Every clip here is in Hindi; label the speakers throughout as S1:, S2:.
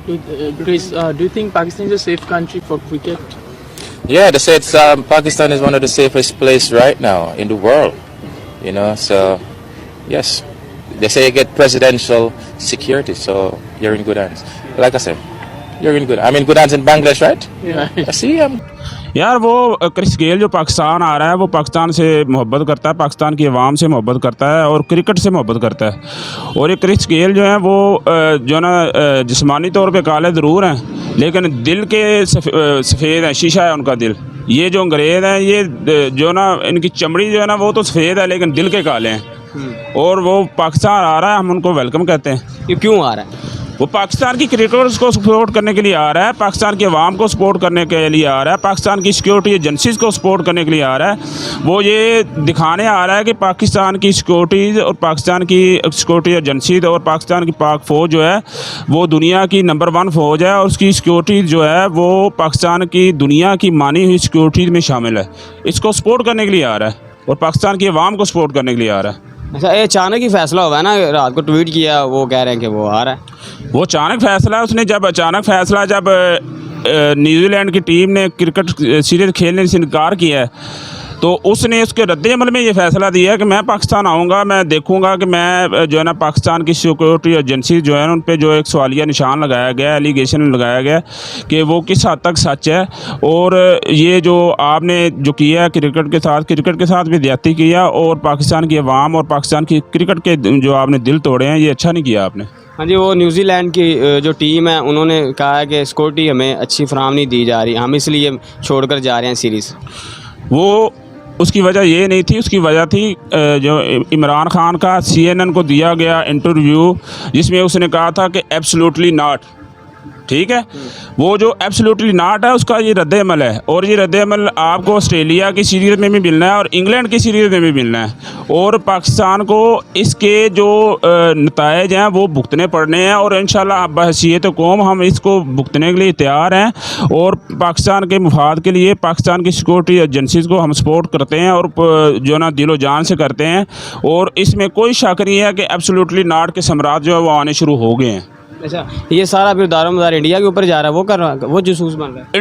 S1: Chris, do you think Pakistan is a safe country for cricket?
S2: Yeah, they say it's, Pakistan is one of the safest places right now in the world. You know, so yes, they say you get presidential security, so you're in good hands. Like I said, you're in good. I'm in good hands in Bangladesh, right?
S1: Yeah.
S2: See,
S3: यार वो क्रिस गेल जो पाकिस्तान आ रहा है वो पाकिस्तान से मोहब्बत करता है, पाकिस्तान की आवाम से मोहब्बत करता है और क्रिकेट से मोहब्बत करता है। और ये क्रिस गेल जो है वो जो ना जिस्मानी तौर पे काले ज़रूर हैं लेकिन दिल के सफ़ेद हैं, शीशा है उनका दिल। ये जो अंग्रेज़ हैं ये जो ना इनकी चमड़ी जो है ना वो तो सफ़ेद है लेकिन दिल के काले हैं। और वो पाकिस्तान आ रहा है, हम उनको वेलकम कहते हैं।
S4: ये क्यों आ रहा है?
S3: वो पाकिस्तान की क्रिकेटर्स को सपोर्ट करने के लिए आ रहा है, पाकिस्तान की आवाम को सपोर्ट करने के लिए आ रहा है, पाकिस्तान की सिक्योरिटी एजेंसीज़ को सपोर्ट करने के लिए आ रहा है। वो ये दिखाने आ रहा है कि पाकिस्तान की सिक्योरिटीज़ और पाकिस्तान की सिक्योरिटी एजेंसी और पाकिस्तान की पाक फ़ौज जो है वो दुनिया की नंबर 1 फ़ौज है और उसकी सिक्योरिटी जो है वो पाकिस्तान की दुनिया की मानी हुई सिक्योरिटी में शामिल है। इसको सपोर्ट करने के लिए आ रहा है और पाकिस्तान की आवाम को सपोर्ट करने के लिए आ रहा है।
S4: अच्छा, ये अचानक ही फैसला हुआ है ना, रात को ट्वीट किया, वो कह रहे हैं कि वो आ रहा है।
S3: वो अचानक फैसला है, उसने जब अचानक फैसला जब न्यूजीलैंड की टीम ने क्रिकेट सीरीज़ खेलने से इनकार किया है तो उसने उसके रद्द-ए-अमल में ये फ़ैसला दिया है कि मैं पाकिस्तान आऊँगा, मैं देखूँगा कि मैं जो है ना पाकिस्तान की सिक्योरिटी एजेंसी जो है ना उन पे जो एक सवालिया निशान लगाया गया, एलिगेशन लगाया गया कि वो किस हद तक सच है। और ये जो आपने जो किया है क्रिकेट के साथ भी ज़्यादती किया और पाकिस्तान की आवाम और पाकिस्तान की क्रिकेट के जो आपने दिल तोड़े हैं, ये अच्छा नहीं किया आपने।
S4: हाँ जी, वो न्यूजीलैंड की जो टीम है उन्होंने कहा है कि सिक्योरिटी हमें अच्छी फराहम नहीं दी जा रही, हम इसलिए छोड़कर जा रहे हैं सीरीज़।
S3: वो उसकी वजह ये नहीं थी, उसकी वजह थी जो इमरान खान का CNN को दिया गया इंटरव्यू जिसमें उसने कहा था कि एब्सोल्युटली नॉट, ठीक है। वो जो एब्सोल्युटली नॉट है उसका ये रद्द-ए-अमल है और ये रद्द-ए-अमल आपको ऑस्ट्रेलिया की सीरीज़ में भी मिलना है और इंग्लैंड की सीरीज़ में भी मिलना है और पाकिस्तान को इसके जो नताइज हैं वो भुगतने पड़ने हैं और इंशाल्लाह बहसीयत कौम हम इसको भुगतने के लिए तैयार हैं और पाकिस्तान के मुफाद के लिए पाकिस्तान की सिक्योरिटी एजेंसीज़ को हम सपोर्ट करते हैं और जो ना दिलो जान से करते हैं। और इसमें कोई शक नहीं है कि एब्सोल्युटली नॉट के सम्राट जो है वो आने शुरू हो गए हैं।
S4: अच्छा, ये सारा फिर दारोमदार इंडिया के ऊपर जा रहा है, वो कर रहा है, वो जासूस बन रहा है।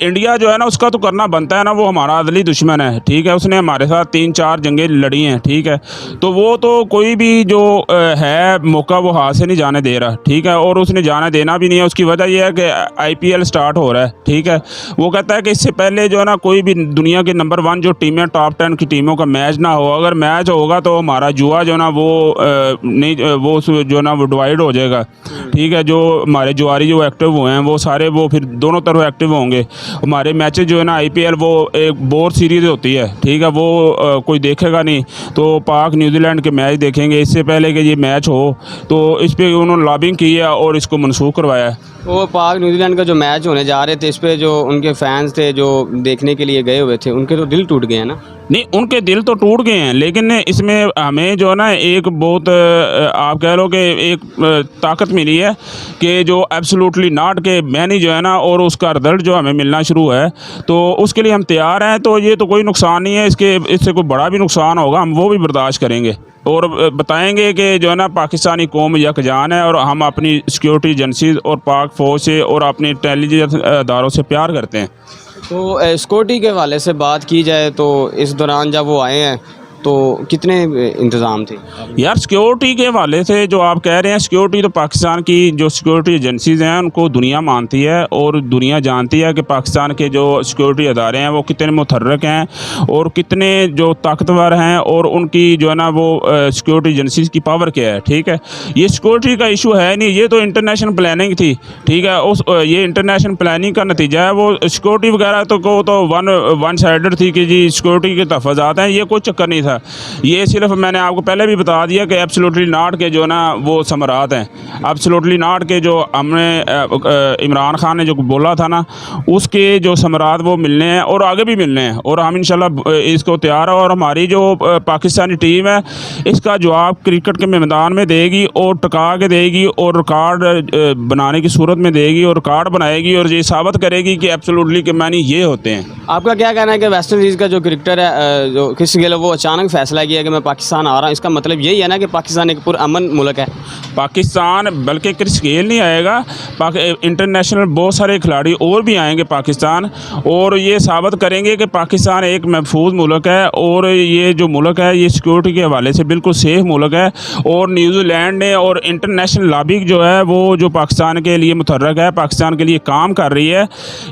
S3: इंडिया जो है ना उसका तो करना बनता है ना, वो हमारा अदली दुश्मन है, ठीक है। उसने हमारे साथ 3-4 जंगें लड़ी हैं, ठीक है। तो वो तो कोई भी जो है मौका वो हाथ से नहीं जाने दे रहा, ठीक है। और उसने जाने देना भी नहीं है। उसकी वजह यह है कि IPL स्टार्ट हो रहा है, ठीक है। वो कहता है कि इससे पहले जो है ना कोई भी दुनिया की नंबर 1 जो टीमें टॉप 10 की टीमों का मैच ना हो, अगर मैच होगा तो हमारा जुआ जो ना वो नहीं वो जो ना वो डिवाइड हो जाएगा, ठीक है। जो हमारे जुआरी जो एक्टिव हुए हैं वो सारे वो फिर दोनों तरफ एक्टिव होंगे। हमारे मैचेस जो है ना IPL वो एक बोर्ड सीरीज़ होती है, ठीक है। वो कोई देखेगा नहीं, तो पाक न्यूजीलैंड के मैच देखेंगे। इससे पहले कि ये मैच हो तो इस पर उन्होंने लॉबिंग की है और इसको मनसूख करवाया है।
S4: वो पाक न्यूजीलैंड का जो मैच होने जा रहे थे इस पर जो उनके फैंस थे जो देखने के लिए गए हुए थे उनके तो दिल टूट गए हैं ना।
S3: नहीं, उनके दिल तो टूट गए हैं लेकिन इसमें हमें जो है ना एक बहुत आप कह लो कि एक ताकत मिली है कि जो एब्सोल्युटली नॉट के मैनी जो है ना और उसका रिजल्ट जो हमें मिलना शुरू है तो उसके लिए हम तैयार हैं। तो ये तो कोई नुकसान नहीं है, इससे कोई बड़ा भी नुकसान होगा हम वो भी बर्दाश्त करेंगे और बताएंगे कि जो है ना पाकिस्तानी कौम यकजान है और हम अपनी सिक्योरिटी एजेंसीज और पाक फ़ौज से और अपने इंटेलिजेंस अदारों से प्यार करते हैं।
S4: तो सिक्योरिटी के हवाले से बात की जाए तो इस दौरान जब वो आए हैं तो कितने इंतज़ाम थे?
S3: यार सिक्योरिटी के हवाले से जो आप कह रहे हैं, सिक्योरिटी तो पाकिस्तान की जो सिक्योरिटी एजेंसीज़ हैं उनको दुनिया मानती है और दुनिया जानती है कि पाकिस्तान के जो सिक्योरिटी अदारे हैं वो कितने मुतहर्रिक हैं और कितने जो ताकतवर हैं और उनकी जो है ना वो सिक्योरिटी एजेंसीज़ की पावर क्या है, ठीक है। ये सिक्योरिटी का इशू है नहीं, ये तो इंटरनेशनल प्लानिंग थी, ठीक है। ये इंटरनेशनल प्लानिंग का नतीजा है। वो सिक्योरिटी वगैरह तो वन साइडेड थी कि जी सिक्योरिटी के तहफ़्फ़ुज़ात हैं, ये कोई चक्कर नहीं था। ये सिर्फ मैंने आपको पहले भी बता दिया कि एब्सोल्युटली नॉट के जो ना वो समरात हैं। एब्सोल्युटली नॉट के जो हमने इमरान खान ने जो बोला था ना उसके जो समरात वो मिलने हैं और आगे भी मिलने हैं और हम इंशाल्लाह इसको तैयार है। और हमारी जो पाकिस्तानी टीम है इसका जवाब क्रिकेट के मैदान में देगी और टिका के देगी और रिकॉर्ड बनाने की सूरत में देगी और रिकॉर्ड बनाएगी और ये साबित करेगी कि एब्सोल्युटली के मानी ये होते हैं।
S4: आपका क्या कहना है कि वेस्ट इंडीज़ का जो क्रिकेटर है जो क्रिस गेल वो अचानक अचानक फैसला किया कि मैं पाकिस्तान आ रहा हूँ, इसका मतलब यही है ना कि पाकिस्तान एक पुरअमन मुल्क है।
S3: पाकिस्तान, बल्कि क्रिस गेल नहीं आएगा, इंटरनेशनल बहुत सारे खिलाड़ी और भी आएंगे पाकिस्तान, और ये साबित करेंगे कि पाकिस्तान एक महफूज मुल्क है, और ये जो मुल्क है ये सिक्योरिटी के हवाले से बिल्कुल सेफ मुल्क है। और न्यूजीलैंड ने और इंटरनेशनल लॉबी जो है वो जो पाकिस्तान के लिए मुतहर्रक है, पाकिस्तान के लिए काम कर रही है,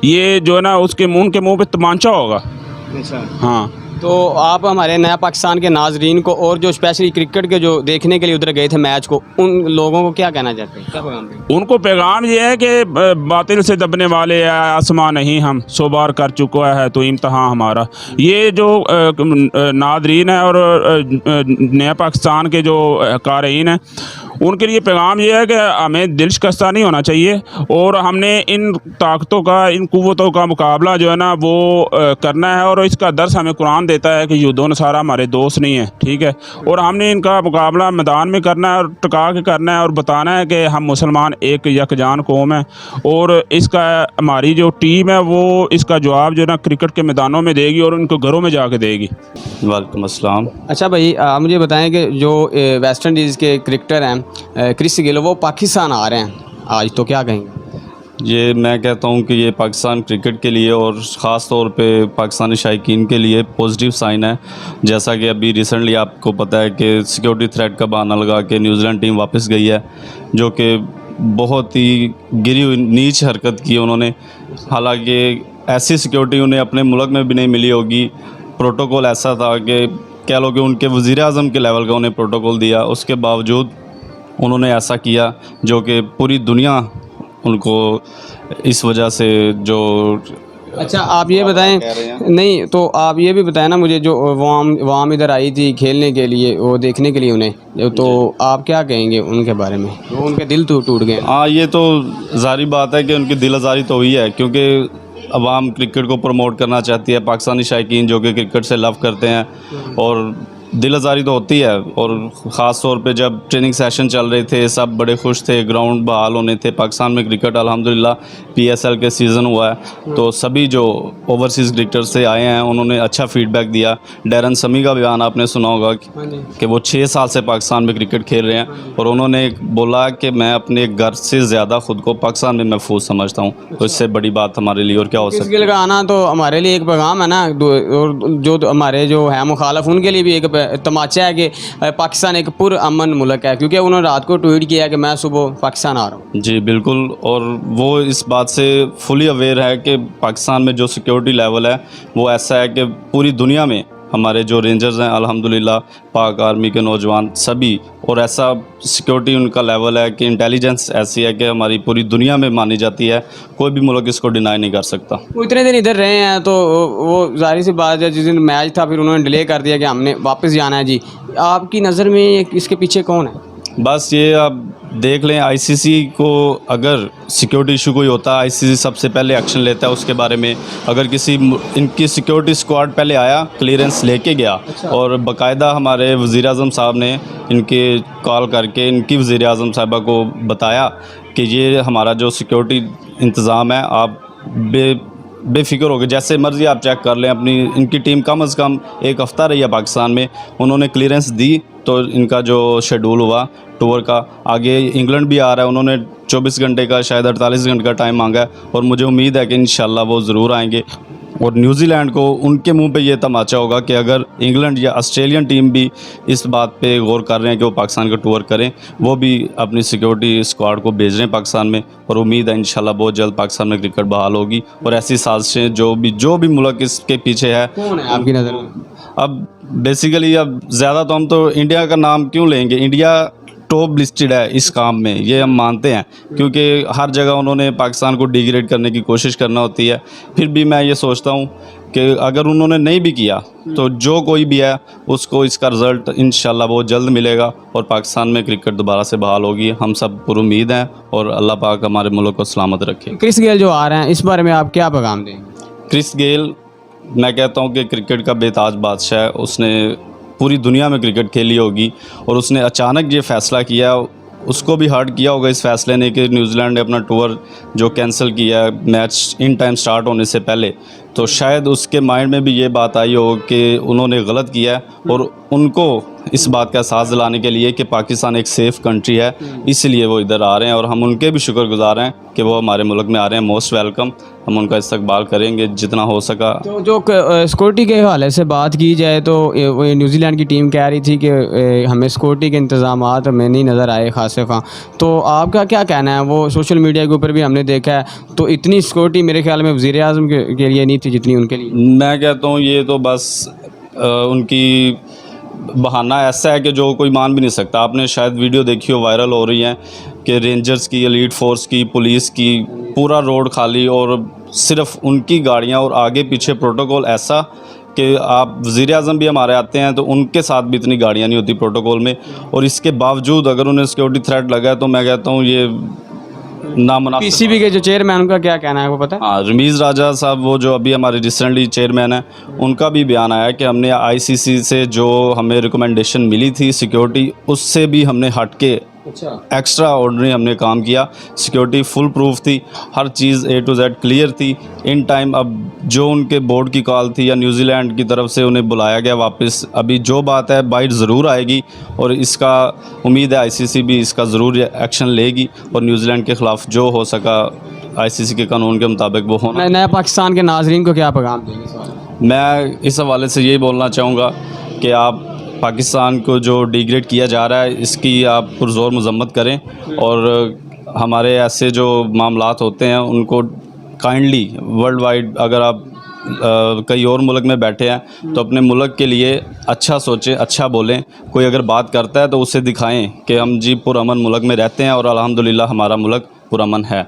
S3: ये जो है ना उसके मुंह पे तमांचा होगा।
S4: अच्छा,
S3: हाँ,
S4: तो आप हमारे नया पाकिस्तान के नाजरीन को और जो स्पेशली क्रिकेट के जो देखने के लिए उधर गए थे मैच को, उन लोगों को क्या कहना चाहते हैं, क्या पैगाम देंगे?
S3: उनको पैगाम ये है कि बातिल से दबने वाले आसमां नहीं, हम 100 बार कर चुका है तो इम्तहान हमारा। ये जो नादरीन है और नया पाकिस्तान के जो कारईन हैं, उनके लिए पैगाम ये है कि हमें दिल शिकस्ता नहीं होना चाहिए, और हमने इन ताकतों का, इन कुव्वतों का मुकाबला जो है ना वो करना है। और इसका दर्स हमें कुरान देता है कि यूदो नसारा हमारे दोस्त नहीं है, ठीक है, और हमने इनका मुकाबला मैदान में करना है और टिका के करना है, और बताना है कि हम मुसलमान एक यकजान कौम है, और इसका हमारी जो टीम है वो इसका जवाब जो है ना क्रिकेट के मैदानों में देगी और उनको घरों में जाके देगी।
S5: वालेकुम अस्सलाम।
S4: अच्छा भाई, आप मुझे बताएं कि जो वेस्ट इंडीज़ के क्रिकेटर हैं क्रिस गेल, वो पाकिस्तान आ रहे हैं आज, तो क्या कहेंगे?
S5: ये मैं कहता हूँ कि ये पाकिस्तान क्रिकेट के लिए और ख़ास तौर पे पाकिस्तानी शायकीन के लिए पॉजिटिव साइन है। जैसा कि अभी रिसेंटली आपको पता है कि सिक्योरिटी थ्रेट का बहाना लगा के न्यूजीलैंड टीम वापस गई है, जो कि बहुत ही गिरी हुई नीच हरकत की उन्होंने। हालांकि ऐसी सिक्योरिटी उन्हें अपने मुल्क में भी नहीं मिली होगी। प्रोटोकॉल ऐसा था कि कह लो कि उनके वज़ीर आज़म के लेवल का उन्हें प्रोटोकॉल दिया, उसके बावजूद उन्होंने ऐसा किया जो कि पूरी दुनिया उनको इस वजह से जो।
S4: अच्छा, आप ये बताएं, नहीं तो आप ये भी बताएं ना मुझे, जो वाम इधर आई थी खेलने के लिए, वो देखने के लिए उन्हें, तो आप क्या कहेंगे उनके बारे में? वो उनके दिल टूट गए।
S5: हाँ, ये तो ज़ाहिर बात है कि उनकी दिल आज़ारी तो हुई है, क्योंकि अवाम क्रिकेट को प्रमोट करना चाहती है, पाकिस्तानी शायकीन जो कि क्रिकेट से लव करते हैं, और दिल आज़ारी तो होती है। और ख़ास तौर पे जब ट्रेनिंग सेशन चल रहे थे, सब बड़े खुश थे, ग्राउंड बहाल होने थे। पाकिस्तान में क्रिकेट अल्हम्दुलिल्लाह PSL के सीज़न हुआ है, तो सभी जो ओवरसीज़ क्रिकेटर से आए हैं उन्होंने अच्छा फीडबैक दिया। डैरन समी का बयान आपने सुना होगा कि वो 6 साल से पाकिस्तान में क्रिकेट खेल रहे हैं, और उन्होंने बोला कि मैं अपने घर से ज़्यादा ख़ुद को पाकिस्तान में महफूज समझता हूँ। तो इससे बड़ी बात हमारे लिए और क्या हो सकती है।
S4: का आना तो हमारे लिए एक पैगाम है ना, और जो हमारे जो है मुखालफ उनके लिए भी एक तमाचा है कि पाकिस्तान एक पुरअमन मुल्क है, क्योंकि उन्होंने रात को ट्वीट किया कि मैं सुबह पाकिस्तान आ रहा हूँ।
S5: जी बिल्कुल, और वो इस बात से फुली अवेयर है कि पाकिस्तान में जो सिक्योरिटी लेवल है वो ऐसा है कि पूरी दुनिया में हमारे जो रेंजर्स हैं अल्हम्दुलिल्लाह, पाक आर्मी के नौजवान सभी, और ऐसा सिक्योरिटी उनका लेवल है कि इंटेलिजेंस ऐसी है कि हमारी पूरी दुनिया में मानी जाती है, कोई भी मुल्क इसको डिनाई नहीं कर सकता।
S4: वो इतने दिन इधर रहे हैं, तो वो जाहिर सी बात है, जिस दिन मैच था फिर उन्होंने डिले कर दिया कि हमने वापस जाना है। जी, आपकी नज़र में इसके पीछे कौन है?
S5: बस ये आप देख लें, ICC को अगर सिक्योरिटी इशू कोई होता है, ICC सबसे पहले एक्शन लेता है उसके बारे में। अगर किसी इनकी सिक्योरिटी स्क्वाड पहले आया, क्लियरेंस लेके गया, और बाकायदा हमारे वज़ीर आज़म साहब ने इनके कॉल करके इनकी वज़ीर आज़म साहिबा को बताया कि ये हमारा जो सिक्योरिटी इंतज़ाम है, आप बेफिक्र हो गए, जैसे मर्ज़ी आप चेक कर लें अपनी। इनकी टीम कम से कम 1 हफ़्ता रही है पाकिस्तान में, उन्होंने क्लियरेंस दी तो इनका जो शेड्यूल हुआ टूर का, आगे इंग्लैंड भी आ रहा है, उन्होंने 24 घंटे का शायद 48 घंटे का टाइम मांगा है, और मुझे उम्मीद है कि इंशाल्लाह वो ज़रूर आएंगे। और न्यूजीलैंड को उनके मुंह पे ये तमाचा होगा कि अगर इंग्लैंड या ऑस्ट्रेलियन टीम भी इस बात पे गौर कर रहे हैं कि वो पाकिस्तान का टूर करें, वो भी अपनी सिक्योरिटी स्क्वाड को भेज रहे हैं पाकिस्तान में, और उम्मीद है इंशाल्लाह बहुत जल्द पाकिस्तान में क्रिकेट बहाल होगी। और ऐसी साजिशें जो भी मुल्क इसके पीछे है।
S4: कौन है आपकी नज़र में?
S5: अब बेसिकली अब ज़्यादा तो हम तो इंडिया का नाम क्यों लेंगे, इंडिया टॉप लिस्टेड है इस काम में, ये हम मानते हैं, क्योंकि हर जगह उन्होंने पाकिस्तान को डिग्रेड करने की कोशिश करना होती है। फिर भी मैं ये सोचता हूँ कि अगर उन्होंने नहीं भी किया तो जो कोई भी है उसको इसका रिज़ल्ट इंशाल्लाह बहुत जल्द मिलेगा, और पाकिस्तान में क्रिकेट दोबारा से बहाल होगी। हम सब पूरी उम्मीद हैं, और अल्लाह पाक हमारे मुल्क को सलामत रखे।
S4: क्रिस गेल जो आ रहे हैं, इस बारे में आप क्या पैगाम देंगे?
S5: क्रिस गेल, मैं कहता हूँ कि क्रिकेट का बेताज बादशाह है, उसने पूरी दुनिया में क्रिकेट खेली होगी, और उसने अचानक ये फ़ैसला किया, उसको भी हर्ट किया होगा इस फैसले ने कि न्यूजीलैंड ने अपना टूर जो कैंसिल किया मैच इन टाइम स्टार्ट होने से पहले, तो शायद उसके माइंड में भी ये बात आई हो कि उन्होंने गलत किया है और उनको इस बात का एहसास दिलाने के लिए कि पाकिस्तान एक सेफ़ कंट्री है, इसलिए वो इधर आ रहे हैं और हम उनके भी शुक्रगुजार हैं कि वो हमारे मुल्क में आ रहे हैं। मोस्ट वेलकम, हम उनका इस्तकबाल करेंगे जितना हो सका।
S4: तो जो सिक्योरिटी के हवाले से बात की जाए तो न्यूजीलैंड की टीम कह रही थी कि हमें सिक्योरिटी के इंतजाम हमें नहीं नज़र आए खासे खां, तो आपका क्या कहना है? वो सोशल मीडिया के ऊपर भी हमने देखा है, तो इतनी सिक्योरिटी मेरे ख्याल में वज़ीर आज़म के लिए नहीं थी जितनी उनके लिए।
S5: मैं कहता हूँ ये तो बस उनकी बहाना ऐसा है कि जो कोई मान भी नहीं सकता। आपने शायद वीडियो देखी हो, वायरल हो रही हैं कि रेंजर्स की, एलीट फोर्स की, पुलिस की, पूरा रोड खाली और सिर्फ उनकी गाड़ियां और आगे पीछे प्रोटोकॉल ऐसा कि आप वज़ीर आज़म भी हमारे आते हैं तो उनके साथ भी इतनी गाड़ियां नहीं होती प्रोटोकॉल में, और इसके बावजूद अगर उन्हें सिक्योरिटी थ्रेट लगा है तो मैं कहता हूँ ये नामुनासिब।
S4: पीसीबी के जो चेयरमैन उनका क्या कहना है वो पता है?
S5: हाँ, रमीज़ राजा साहब, वो जो अभी हमारे रिसेंटली चेयरमैन हैं, उनका भी बयान आया कि हमने आईसीसी से जो हमें रिकमेंडेशन मिली थी सिक्योरिटी, उससे भी हमने हट के एक्स्ट्रा ऑर्डिनरी हमने काम किया। सिक्योरिटी फुल प्रूफ थी, हर चीज़ A to Z क्लियर थी इन टाइम। अब जो उनके बोर्ड की कॉल थी या न्यूजीलैंड की तरफ से उन्हें बुलाया गया वापस, अभी जो बात है बाइट ज़रूर आएगी और इसका उम्मीद है आईसीसी भी इसका ज़रूर एक्शन लेगी और न्यूजीलैंड के ख़िलाफ़ जो हो सका आईसीसी के कानून के मुताबिक वो होना।
S4: नया पाकिस्तान के नाजरीन को क्या पैगाम देंगे इस बारे में?
S5: मैं इस हवाले से यही बोलना चाहूँगा कि आप पाकिस्तान को जो डिग्रेड किया जा रहा है इसकी आप पुरज़ोर मज़म्मत करें और हमारे ऐसे जो मामलात होते हैं उनको काइंडली वर्ल्ड वाइड, अगर आप कई और मुल्क में बैठे हैं तो अपने मुल्क के लिए अच्छा सोचें, अच्छा बोलें। कोई अगर बात करता है तो उसे दिखाएं कि हम जी पुरअमन मुल्क में रहते हैं और अल्हम्दुलिल्लाह हमारा मुल्क पुरअमन है।